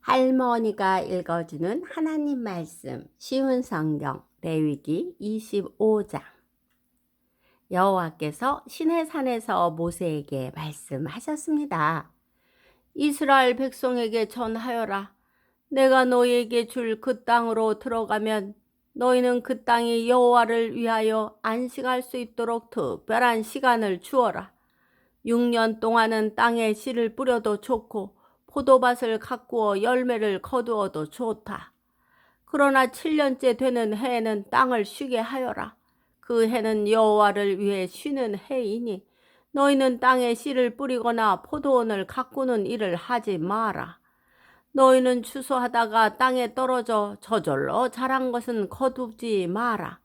할머니가 읽어주는 하나님 말씀 쉬운 성경 레위기 25장. 여호와께서 시내산에서 모세에게 말씀하셨습니다. 이스라엘 백성에게 전하여라. 내가 너희에게 줄 그 땅으로 들어가면 너희는 그 땅이 여호와를 위하여 안식할 수 있도록 특별한 시간을 주어라. 6년 동안은 땅에 씨를 뿌려도 좋고 포도밭을 가꾸어 열매를 거두어도 좋다. 그러나 7년째 되는 해에는 땅을 쉬게 하여라. 그 해는 여호와를 위해 쉬는 해이니 너희는 땅에 씨를 뿌리거나 포도원을 가꾸는 일을 하지 마라. 너희는 추수하다가 땅에 떨어져 저절로 자란 것은 거두지 마라.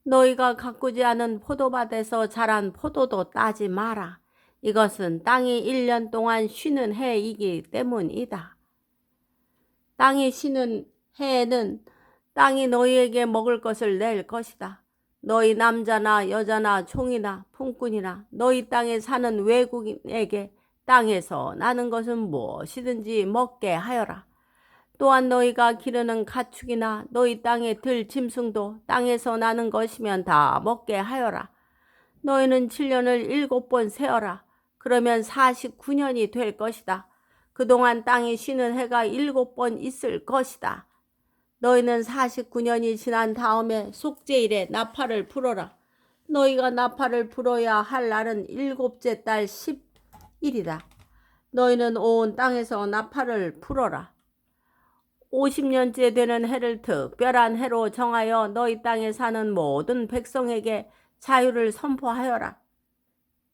너희가 가꾸지 않은 포도밭에서 자란 포도도 따지 마라. 이것은 땅이 1년 동안 쉬는 해이기 때문이다. 땅이 쉬는 해에는 땅이 너희에게 먹을 것을 낼 것이다. 너희 남자나 여자나 종이나 품꾼이나 너희 땅에 사는 외국인에게 땅에서 나는 것은 무엇이든지 먹게 하여라. 또한 너희가 기르는 가축이나 너희 땅에 들 짐승도 땅에서 나는 것이면 다 먹게 하여라. 너희는 7년을 7번 세어라. 그러면 49년이 될 것이다. 그동안 땅이 쉬는 해가 7번 있을 것이다. 너희는 49년이 지난 다음에 속죄일에 나팔을 불어라. 너희가 나팔을 불어야 할 날은 7째 달 10일이다. 너희는 온 땅에서 나팔을 불어라. 50년째 되는 해를 특별한 해로 정하여 너희 땅에 사는 모든 백성에게 자유를 선포하여라.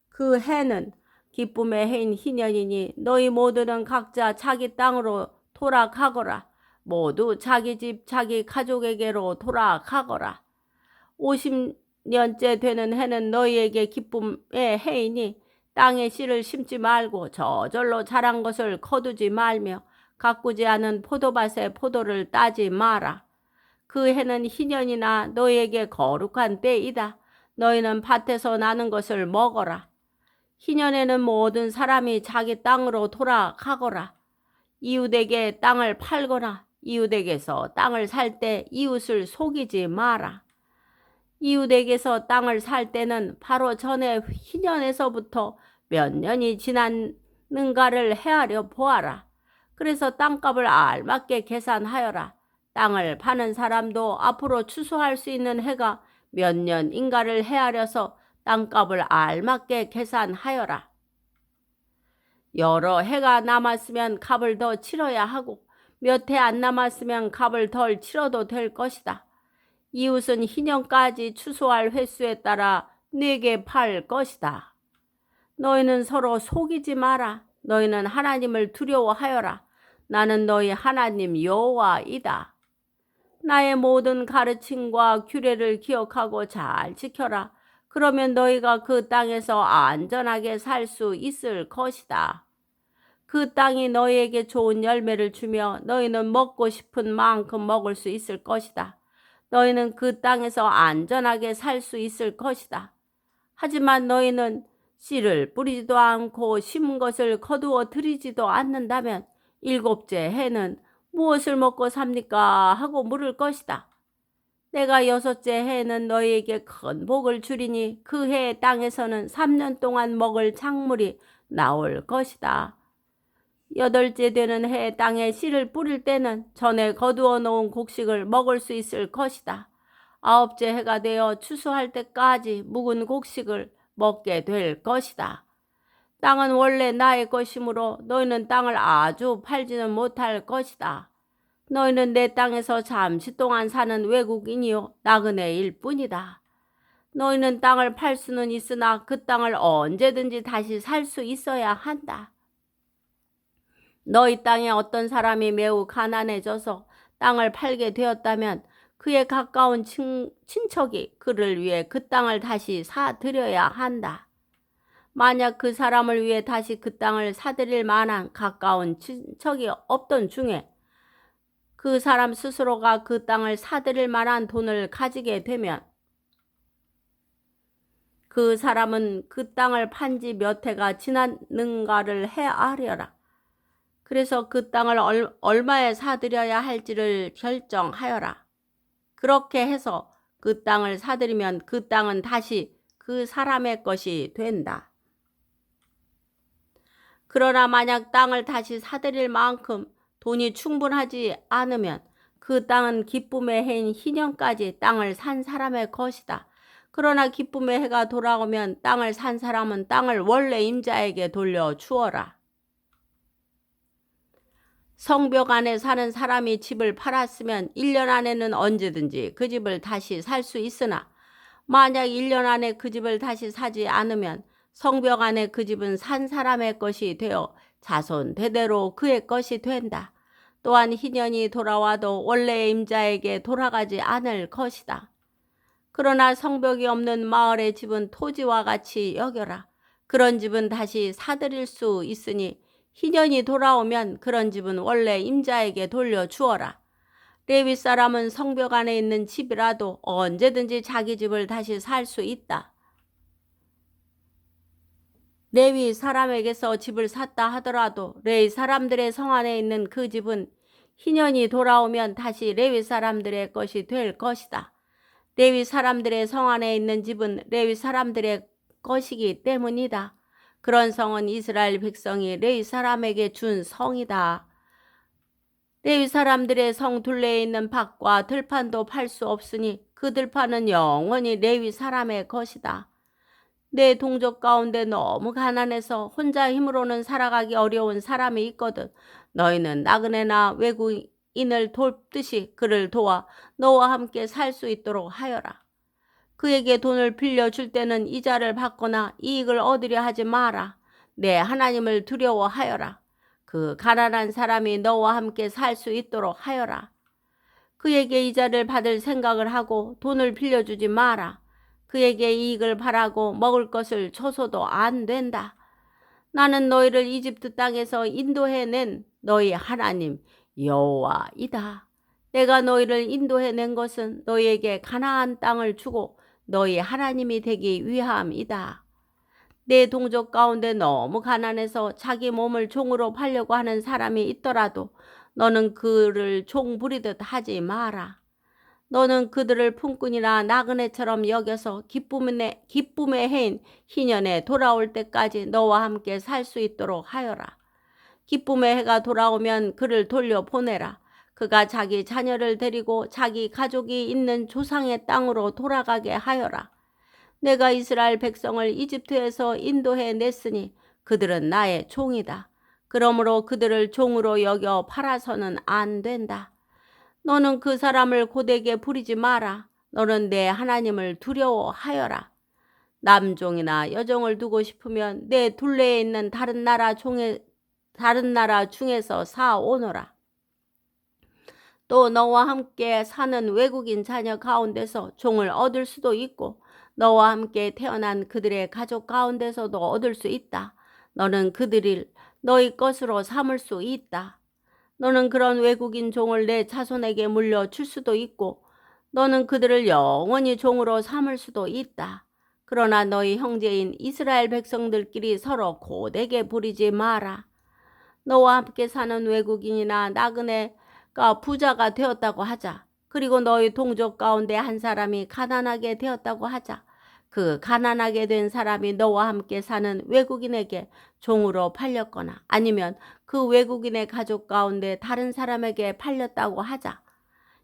그 해는 기쁨의 해인 희년이니 너희 모두는 각자 자기 땅으로 돌아가거라. 모두 자기 집 자기 가족에게로 돌아가거라. 50년째 되는 해는 너희에게 기쁨의 해이니 땅에 씨를 심지 말고 저절로 자란 것을 거두지 말며 가꾸지 않은 포도밭에 포도를 따지 마라. 그 해는 희년이나 너희에게 거룩한 때이다. 너희는 밭에서 나는 것을 먹어라. 희년에는 모든 사람이 자기 땅으로 돌아가거라. 이웃에게 땅을 팔거나 이웃에게서 땅을 살 때 이웃을 속이지 마라. 이웃에게서 땅을 살 때는 바로 전에 희년에서부터 몇 년이 지났는가를 헤아려 보아라. 그래서 땅값을 알맞게 계산하여라. 땅을 파는 사람도 앞으로 추수할 수 있는 해가 몇 년인가를 헤아려서 땅값을 알맞게 계산하여라. 여러 해가 남았으면 값을 더 치러야 하고 몇 해 안 남았으면 값을 덜 치러도 될 것이다. 이웃은 희년까지 추수할 횟수에 따라 네게 팔 것이다. 너희는 서로 속이지 마라. 너희는 하나님을 두려워하여라. 나는 너희 하나님 여호와이다. 나의 모든 가르침과 규례를 기억하고 잘 지켜라. 그러면 너희가 그 땅에서 안전하게 살 수 있을 것이다. 그 땅이 너희에게 좋은 열매를 주며 너희는 먹고 싶은 만큼 먹을 수 있을 것이다. 너희는 그 땅에서 안전하게 살 수 있을 것이다. 하지만 너희는 씨를 뿌리지도 않고 심은 것을 거두어 들이지도 않는다면 7째 해는 무엇을 먹고 삽니까? 하고 물을 것이다. 내가 6째 해에는 너희에게 큰 복을 주리니 그 해의 땅에서는 3년 동안 먹을 작물이 나올 것이다. 8째 되는 해의 땅에 씨를 뿌릴 때는 전에 거두어 놓은 곡식을 먹을 수 있을 것이다. 9째 해가 되어 추수할 때까지 묵은 곡식을 먹게 될 것이다. 땅은 원래 나의 것이므로 너희는 땅을 아주 팔지는 못할 것이다. 너희는 내 땅에서 잠시 동안 사는 외국인이요 나그네일 뿐이다. 너희는 땅을 팔 수는 있으나 그 땅을 언제든지 다시 살 수 있어야 한다. 너희 땅에 어떤 사람이 매우 가난해져서 땅을 팔게 되었다면 그에 가까운 친척이 그를 위해 그 땅을 다시 사드려야 한다. 만약 그 사람을 위해 다시 그 땅을 사드릴 만한 가까운 친척이 없던 중에 그 사람 스스로가 그 땅을 사드릴 만한 돈을 가지게 되면 그 사람은 그 땅을 판지 몇 해가 지났는가를 헤아려라. 그래서 그 땅을 얼마에 사들여야 할지를 결정하여라. 그렇게 해서 그 땅을 사들이면 그 땅은 다시 그 사람의 것이 된다. 그러나 만약 땅을 다시 사들일 만큼 돈이 충분하지 않으면 그 땅은 기쁨의 해인 희년까지 땅을 산 사람의 것이다. 그러나 기쁨의 해가 돌아오면 땅을 산 사람은 땅을 원래 임자에게 돌려 주어라. 성벽 안에 사는 사람이 집을 팔았으면 1년 안에는 언제든지 그 집을 다시 살 수 있으나 만약 1년 안에 그 집을 다시 사지 않으면 성벽 안에 그 집은 산 사람의 것이 되어 자손 대대로 그의 것이 된다. 또한 희년이 돌아와도 원래의 임자에게 돌아가지 않을 것이다. 그러나 성벽이 없는 마을의 집은 토지와 같이 여겨라. 그런 집은 다시 사들일 수 있으니 희년이 돌아오면 그런 집은 원래 임자에게 돌려주어라. 레위 사람은 성벽 안에 있는 집이라도 언제든지 자기 집을 다시 살 수 있다. 레위 사람에게서 집을 샀다 하더라도 레위 사람들의 성 안에 있는 그 집은 희년이 돌아오면 다시 레위 사람들의 것이 될 것이다. 레위 사람들의 성 안에 있는 집은 레위 사람들의 것이기 때문이다. 그런 성은 이스라엘 백성이 레위 사람에게 준 성이다. 레위 사람들의 성 둘레에 있는 밭과 들판도 팔 수 없으니 그 들판은 영원히 레위 사람의 것이다. 내 동족 가운데 너무 가난해서 혼자 힘으로는 살아가기 어려운 사람이 있거든. 너희는 나그네나 외국인을 돕듯이 그를 도와 너와 함께 살 수 있도록 하여라. 그에게 돈을 빌려줄 때는 이자를 받거나 이익을 얻으려 하지 마라. 내 하나님을 두려워하여라. 그 가난한 사람이 너와 함께 살 수 있도록 하여라. 그에게 이자를 받을 생각을 하고 돈을 빌려주지 마라. 그에게 이익을 바라고 먹을 것을 줘서도 안 된다. 나는 너희를 이집트 땅에서 인도해낸 너희 하나님 여호와이다. 내가 너희를 인도해낸 것은 너희에게 가나안 땅을 주고 너희 하나님이 되기 위함이다. 내 동족 가운데 너무 가난해서 자기 몸을 종으로 팔려고 하는 사람이 있더라도 너는 그를 종 부리듯 하지 마라. 너는 그들을 품꾼이나 나그네처럼 여겨서 기쁨의 해인 희년에 돌아올 때까지 너와 함께 살 수 있도록 하여라. 기쁨의 해가 돌아오면 그를 돌려보내라. 그가 자기 자녀를 데리고 자기 가족이 있는 조상의 땅으로 돌아가게 하여라. 내가 이스라엘 백성을 이집트에서 인도해 냈으니 그들은 나의 종이다. 그러므로 그들을 종으로 여겨 팔아서는 안 된다. 너는 그 사람을 고되게 부리지 마라. 너는 내 하나님을 두려워하여라. 남종이나 여종을 두고 싶으면 내 둘레에 있는 다른 나라 중에서 사오너라. 또 너와 함께 사는 외국인 자녀 가운데서 종을 얻을 수도 있고 너와 함께 태어난 그들의 가족 가운데서도 얻을 수 있다. 너는 그들을 너희 것으로 삼을 수 있다. 너는 그런 외국인 종을 내 자손에게 물려줄 수도 있고 너는 그들을 영원히 종으로 삼을 수도 있다. 그러나 너희 형제인 이스라엘 백성들끼리 서로 고되게 부리지 마라. 너와 함께 사는 외국인이나 나그네가 부자가 되었다고 하자. 그리고 너희 동족 가운데 한 사람이 가난하게 되었다고 하자. 그 가난하게 된 사람이 너와 함께 사는 외국인에게 종으로 팔렸거나 아니면 그 외국인의 가족 가운데 다른 사람에게 팔렸다고 하자.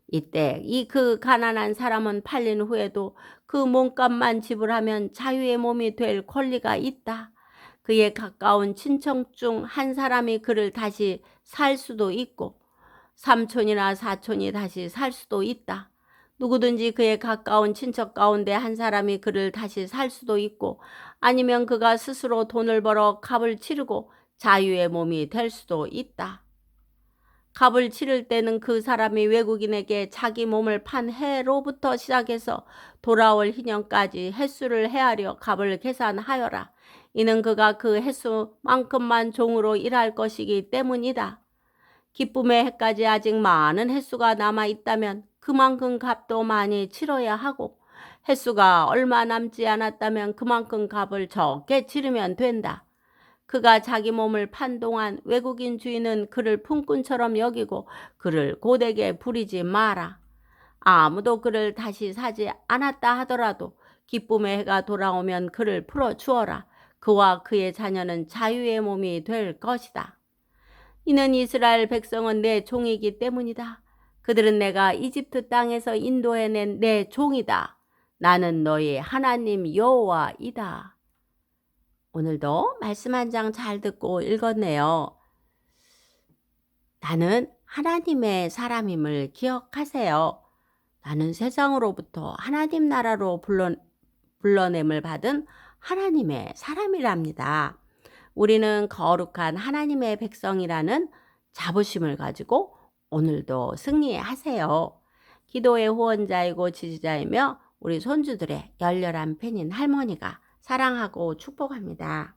이때 그 가난한 사람은 팔린 후에도 그 몸값만 지불하면 자유의 몸이 될 권리가 있다. 그의 가까운 친척 중 한 사람이 그를 다시 살 수도 있고 삼촌이나 사촌이 다시 살 수도 있다. 누구든지 그의 가까운 친척 가운데 한 사람이 그를 다시 살 수도 있고 아니면 그가 스스로 돈을 벌어 값을 치르고 자유의 몸이 될 수도 있다. 값을 치를 때는 그 사람이 외국인에게 자기 몸을 판 해로부터 시작해서 돌아올 희년까지 횟수를 헤아려 값을 계산하여라. 이는 그가 그 횟수만큼만 종으로 일할 것이기 때문이다. 기쁨의 해까지 아직 많은 횟수가 남아있다면 그만큼 값도 많이 치러야 하고 횟수가 얼마 남지 않았다면 그만큼 값을 적게 치르면 된다. 그가 자기 몸을 판 동안 외국인 주인은 그를 품꾼처럼 여기고 그를 고되게 부리지 마라. 아무도 그를 다시 사지 않았다 하더라도 기쁨의 해가 돌아오면 그를 풀어주어라. 그와 그의 자녀는 자유의 몸이 될 것이다. 이는 이스라엘 백성은 내 종이기 때문이다. 그들은 내가 이집트 땅에서 인도해낸 내 종이다. 나는 너희 하나님 여호와이다. 오늘도 말씀 한 장 잘 듣고 읽었네요. 나는 하나님의 사람임을 기억하세요. 나는 세상으로부터 하나님 나라로 불러냄을 받은 하나님의 사람이랍니다. 우리는 거룩한 하나님의 백성이라는 자부심을 가지고 오늘도 승리하세요. 기도의 후원자이고 지지자이며 우리 손주들의 열렬한 팬인 할머니가 사랑하고 축복합니다.